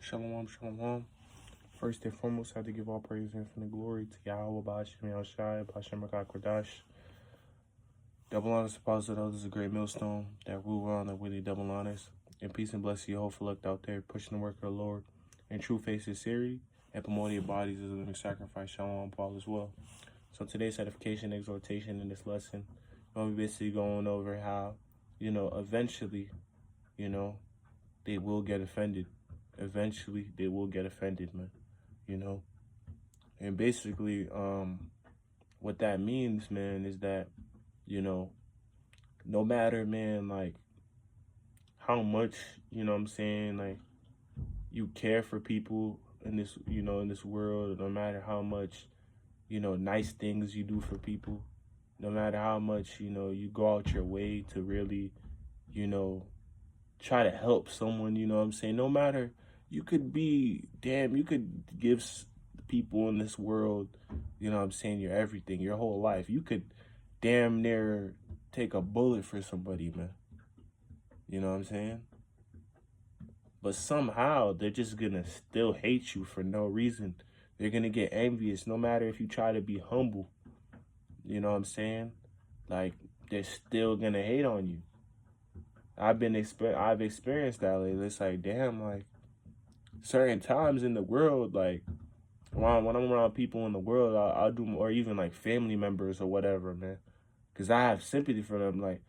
Shalom, shalom. First and foremost, I have to give all praise and infinite glory to Yahweh, Ba'ashem Yahushai, Ba'ashem HaKadosh. Double honors to Apostle Elders, a great millstone that rule around the witty double honors. And peace and blessing your whole elect out there, pushing the work of the Lord in true faith, sincerity, and promoting your bodies as a living sacrifice. Shalom, Paul as well. So today's edification, exhortation in this lesson, we're basically going over how, eventually, they will get offended. Eventually, they will get offended, man. And basically, what that means, man, is that, no matter, man, like, how much, like, you care for people in this, in this world, no matter how much, nice things you do for people, no matter how much, you go out your way to really, try to help someone, no matter, you could give people in this world, your everything, your whole life. You could damn near take a bullet for somebody, man. You know what I'm saying? But somehow they're just gonna still hate you for no reason. They're gonna get envious no matter if you try to be humble. You know what I'm saying? Like, they're still gonna hate on you. I've experienced that lately. It's like, damn, like, certain times in the world, like, when I'm around people in the world, I'll do, or even like family members or whatever, man. Because I have sympathy for them. Like,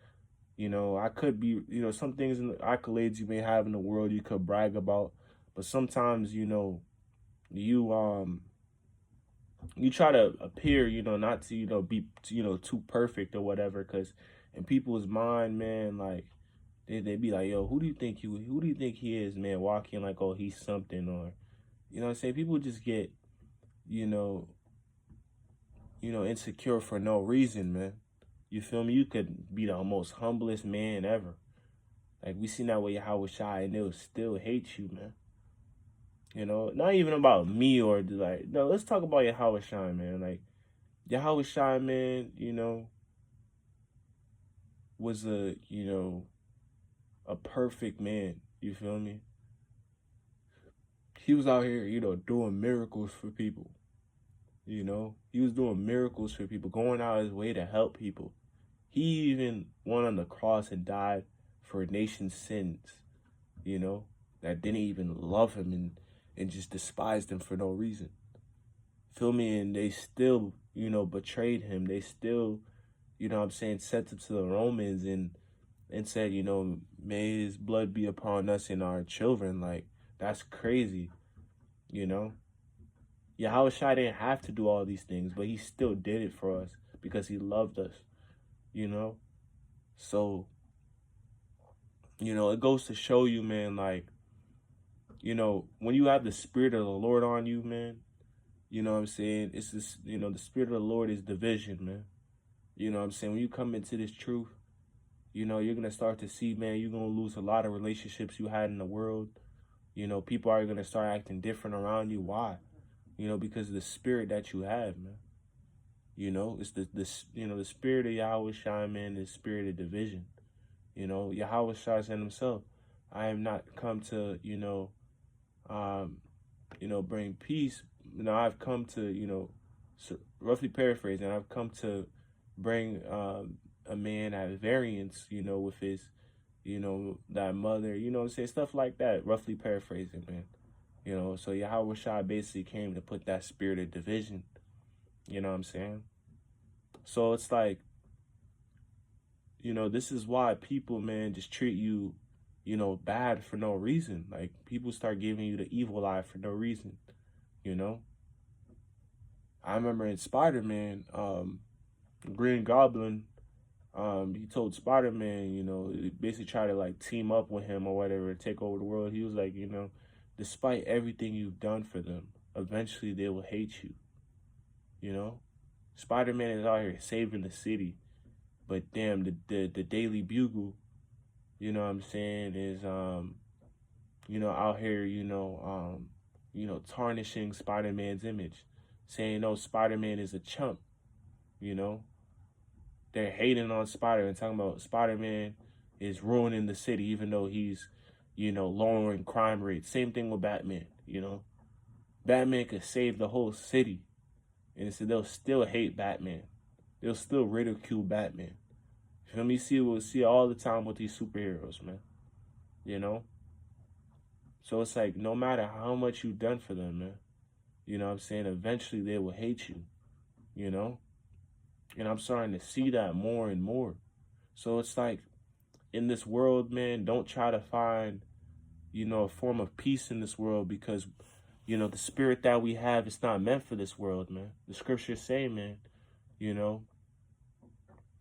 I could be, some things in the accolades you may have in the world you could brag about. But sometimes, you try to appear, not to, be, too perfect or whatever. Because in people's mind, man, like, they be like, yo, who do you think he is, man, walking like, oh, he's something, or, you know what I'm saying? People just get, insecure for no reason, man. You feel me? You could be the most humblest man ever. Like, we seen that with Yahweh Shai, and they'll still hate you, man. Not even about me or, like, no, let's talk about Yahweh Shai, man. Like, Yahweh Shai, man, was a perfect man. You feel me? He was out here, doing miracles for people. He was doing miracles for people, going out his way to help people. He even went on the cross and died for a nation's sins, that didn't even love him and just despised him for no reason. Feel me? And they still, betrayed him. They still, sent him to the Romans and said, may his blood be upon us and our children. Like, that's crazy, Yahweh Shai didn't have to do all these things, but he still did it for us because he loved us, So, it goes to show you, man, like, when you have the Spirit of the Lord on you, man, it's this, the Spirit of the Lord is division, man. When you come into this truth, you're going to start to see, man, you're going to lose a lot of relationships you had in the world. People are going to start acting different around you. Why? Because of the spirit that you have, man. It's the spirit of Yahweh Shai, man, the spirit of division. Yahweh Shai said himself, I have not come to, bring peace. I've come to, roughly paraphrasing, I've come to bring a man at variance, with his, that mother, say stuff like that, roughly paraphrasing, man. So Yahweh Shai basically came to put that spirit of division. You know what I'm saying? So it's like, this is why people, man, just treat you, bad for no reason. Like, people start giving you the evil eye for no reason, I remember in Spider-Man, Green Goblin, he told Spider-Man, basically try to, like, team up with him or whatever, take over the world. He was like, despite everything you've done for them, eventually they will hate you. Spider-Man is out here saving the city, but damn, the Daily Bugle, is out here, tarnishing Spider-Man's image, saying, no, Spider-Man is a chump. They're hating on Spider and talking about Spider-Man is ruining the city, even though he's you know, lowering crime rates. Same thing with Batman, you know. Batman could save the whole city, and so they'll still hate Batman. They'll still ridicule Batman. You feel me? We'll see it all the time with these superheroes, man. You know? So it's like, no matter how much you've done for them, man, you know what I'm saying? Eventually they will hate you, you know? And I'm starting to see that more and more. So it's like, in this world, man, don't try to find, you know, a form of peace in this world, because, you know, the spirit that we have is not meant for this world, man. The scriptures say, man, you know,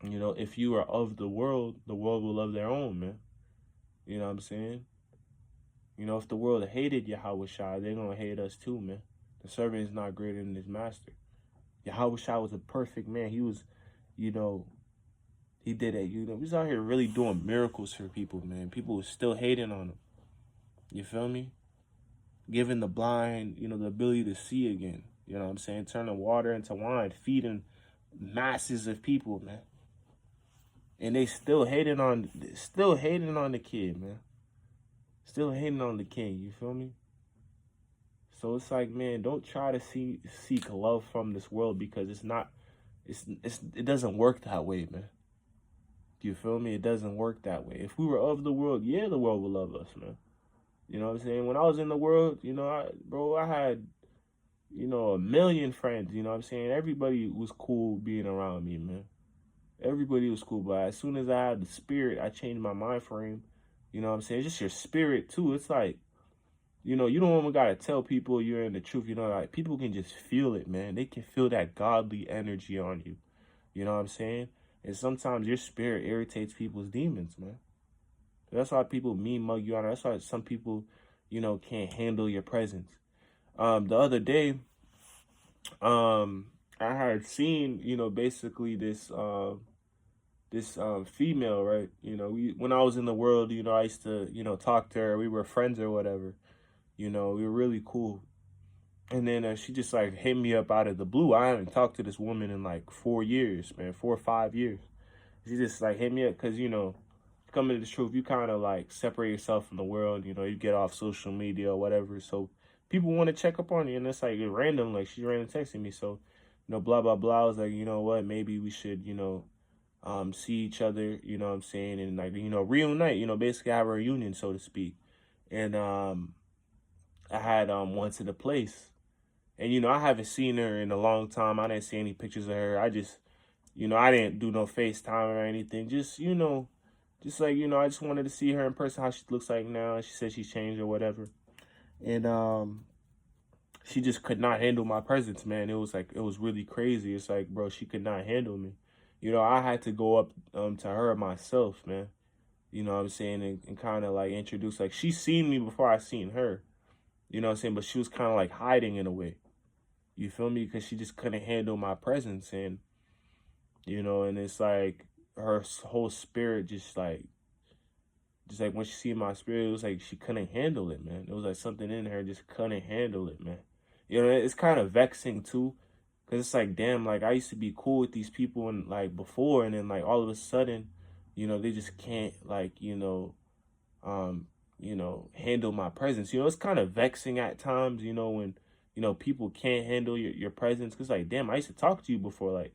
if you are of the world will love their own, man. You know what I'm saying? You know, if the world hated Yahweh Shai, they're going to hate us too, man. The servant is not greater than his master. Yahweh Shai was a perfect man. He was, you know, he did it. You know, he was out here really doing miracles for people, man. People were still hating on him. You feel me? Giving the blind, you know, the ability to see again. You know what I'm saying? Turning water into wine, feeding masses of people, man. And they still hating on the kid, man. Still hating on the king, you feel me? So it's like, man, don't try to seek love from this world, because it doesn't work that way, man. You feel me? It doesn't work that way. If we were of the world, yeah, the world would love us, man. You know what I'm saying? When I was in the world, you know, I had, you know, a million friends, you know what I'm saying? Everybody was cool being around me, man. Everybody was cool, but as soon as I had the spirit, I changed my mind frame. You know what I'm saying? It's just your spirit, too. It's like, you know, you don't even got to tell people you're in the truth. You know, like, people can just feel it, man. They can feel that godly energy on you. You know what I'm saying? And sometimes your spirit irritates people's demons, man. That's why people mean mug you out. That's why some people, you know, can't handle your presence. The other day, I had seen, you know, basically this female, right? You know, when I was in the world, you know, I used to, you know, talk to her. We were friends or whatever. You know, we were really cool. And then she just like hit me up out of the blue. I haven't talked to this woman in like 4 years, man, 4 or 5 years. She just like hit me up because, you know, coming to the truth, you kind of like separate yourself from the world. You know, you get off social media or whatever. So people want to check up on you, and it's like random. Like, she random texting me. So, you know, blah, blah, blah. I was like, you know what, maybe we should, you know, see each other, you know what I'm saying, and like, you know, reunite, you know, basically have a reunion, so to speak. And I had went to the place, and you know, I haven't seen her in a long time. I didn't see any pictures of her. I just, you know, I didn't do no FaceTime or anything. Just, you know, just like, you know, I just wanted to see her in person, how she looks like now. She said she's changed or whatever. And she just could not handle my presence, man. It was like, it was really crazy. It's like, bro, she could not handle me. You know, I had to go up to her myself, man. You know what I'm saying? And kind of like introduce, like, she seen me before I seen her. You know what I'm saying? But she was kind of like hiding in a way. You feel me? Because she just couldn't handle my presence. And, you know, and it's like her whole spirit just like when she seen my spirit, it was like she couldn't handle it, man. It was like something in her just couldn't handle it, man. You know, it's kind of vexing too. Cause it's like, damn, like I used to be cool with these people and like before, and then like all of a sudden, you know, they just can't like, handle my presence. You know, it's kind of vexing at times, you know, when, you know, people can't handle your presence. Cause like, damn, I used to talk to you before, like,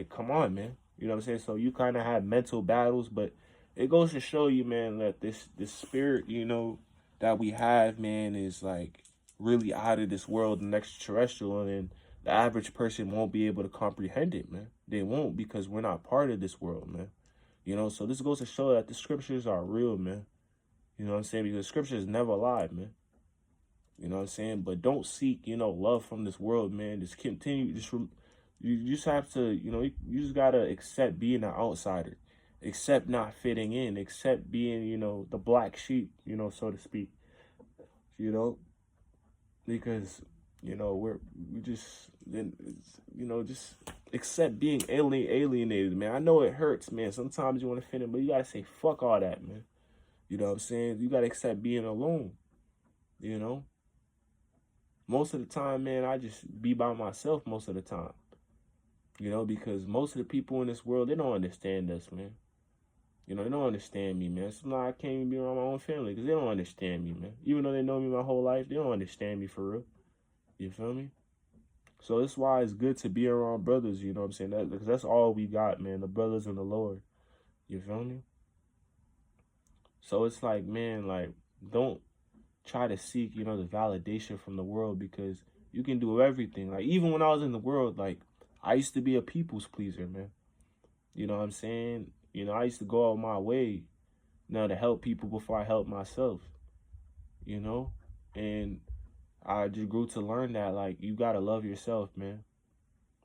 come on, man. You know what I'm saying? So you kind of have mental battles, but it goes to show you, man, that this spirit, you know, that we have, man, is like really out of this world and extraterrestrial, and the average person won't be able to comprehend it, man. They won't, because we're not part of this world, man. You know, so this goes to show that the scriptures are real, man. You know what I'm saying? Because the scriptures never lie, man. You know what I'm saying? But don't seek, you know, love from this world, man. Just continue, you just have to, you know, you just gotta accept being an outsider, accept not fitting in, accept being, you know, the black sheep, you know, so to speak. You know, because, you know, we just, you know, just accept being alienated, man. I know it hurts, man. Sometimes you want to fit in, but you gotta say fuck all that, man. You know what I'm saying? You gotta accept being alone. You know, most of the time, man, I just be by myself most of the time. You know, because most of the people in this world, they don't understand us, man. You know, they don't understand me, man. Sometimes I can't even be around my own family because they don't understand me, man. Even though they know me my whole life, they don't understand me for real. You feel me? So that's why it's good to be around brothers, you know what I'm saying? Because that's all we got, man. The brothers in the Lord. You feel me? So it's like, man, like, don't try to seek, the validation from the world because you can do everything. Like, even when I was in the world, like, I used to be a people's pleaser, man. You know what I'm saying? I used to go out my way, to help people before I help myself, you know? And I just grew to learn that, like, you gotta love yourself, man.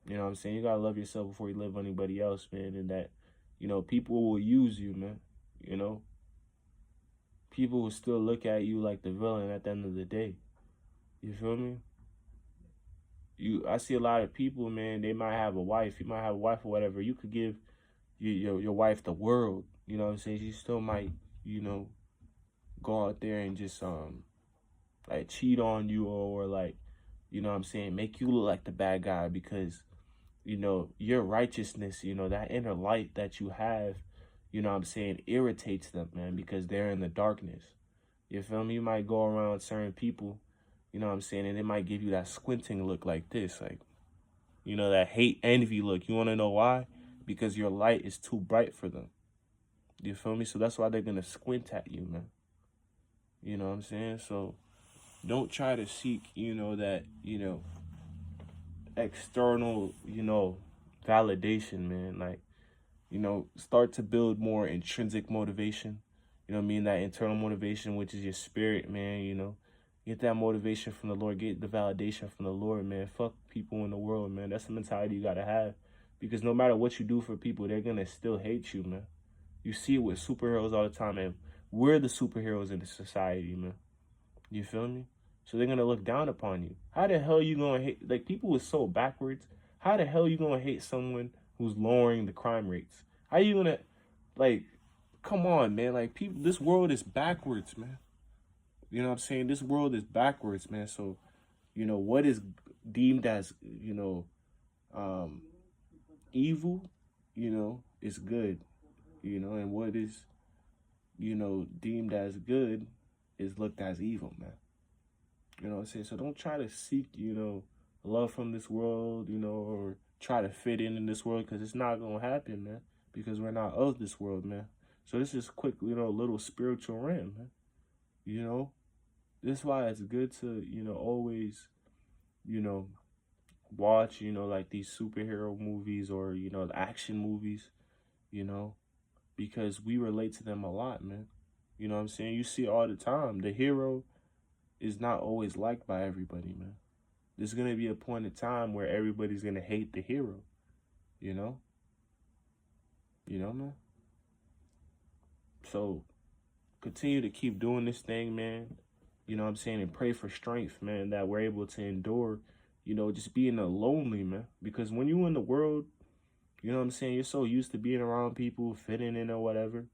You know what I'm saying? You gotta love yourself before you love anybody else, man. And that, people will use you, man. You know? People will still look at you like the villain at the end of the day. You feel me? I see a lot of people, man, they might have a wife. You might have a wife or whatever. You could give your wife the world. You know what I'm saying? She still might, go out there and just like cheat on you or like, what I'm saying, make you look like the bad guy because, your righteousness, that inner light that you have, what I'm saying, irritates them, man, because they're in the darkness. You feel me? You might go around certain people, what I'm saying, and it might give you that squinting look like this, like, that hate envy look. You want to know why? Because your light is too bright for them. You feel me? So that's why they're going to squint at you, man. You know what I'm saying? So don't try to seek, that, external, validation, man. Like, start to build more intrinsic motivation. You know what I mean? That internal motivation, which is your spirit, man, Get that motivation from the Lord. Get the validation from the Lord, man. Fuck people in the world, man. That's the mentality you got to have. Because no matter what you do for people, they're going to still hate you, man. You see it with superheroes all the time, and we're the superheroes in the society, man. You feel me? So they're going to look down upon you. How the hell you going to hate? Like, people are so backwards. How the hell you going to hate someone who's lowering the crime rates? How you going to, like, come on, man. Like, people, this world is backwards, man. You know what I'm saying? This world is backwards, man. So, what is deemed as, evil, is good, and what is, deemed as good is looked as evil, man. You know what I'm saying? So don't try to seek, love from this world, or try to fit in this world because it's not going to happen, man, because we're not of this world, man. So this is quick, little spiritual rant, man. This is why it's good to, always, watch, like these superhero movies or, the action movies, because we relate to them a lot, man. You know what I'm saying? You see it all the time. The hero is not always liked by everybody, man. There's going to be a point in time where everybody's going to hate the hero, you know? Man? So continue to keep doing this thing, man. You know what I'm saying? And pray for strength, man, that we're able to endure, just being lonely, man. Because when you're in the world, you know what I'm saying? You're so used to being around people, fitting in or whatever.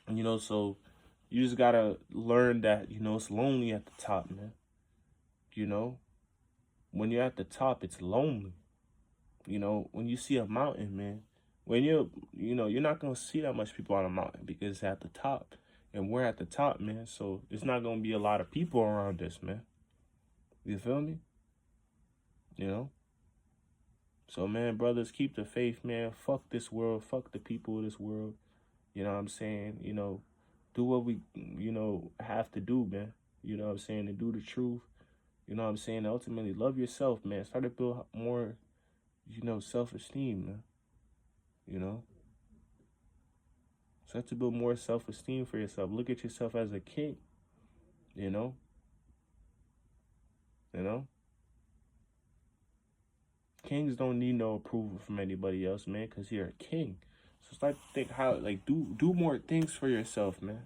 And, so you just got to learn that, it's lonely at the top, man. When you're at the top, it's lonely. When you see a mountain, man, when you're not going to see that much people on a mountain because it's at the top. And we're at the top, man. So there's not going to be a lot of people around us, man. You feel me? So, man, brothers, keep the faith, man. Fuck this world. Fuck the people of this world. You know what I'm saying? Do what we, have to do, man. You know what I'm saying? And do the truth. You know what I'm saying? Ultimately, love yourself, man. Start to build more, self-esteem, man. Start to build more self-esteem for yourself. Look at yourself as a king, you know? Kings don't need no approval from anybody else, man, because you're a king. So start to think how, like, do more things for yourself, man.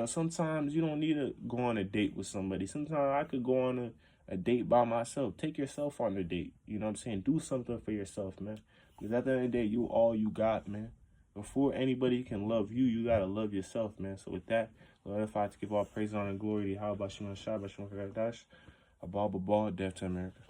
Sometimes you don't need to go on a date with somebody. Sometimes I could go on a date by myself. Take yourself on a date. You know what I'm saying? Do something for yourself, man. Because at the end of the day, you all you got, man. Before anybody can love you, you got to love yourself, man. So with that, Lord, if I have to give all praise, honor, and glory to you, how about you, Shah, about you, Dash, a ball, death to America.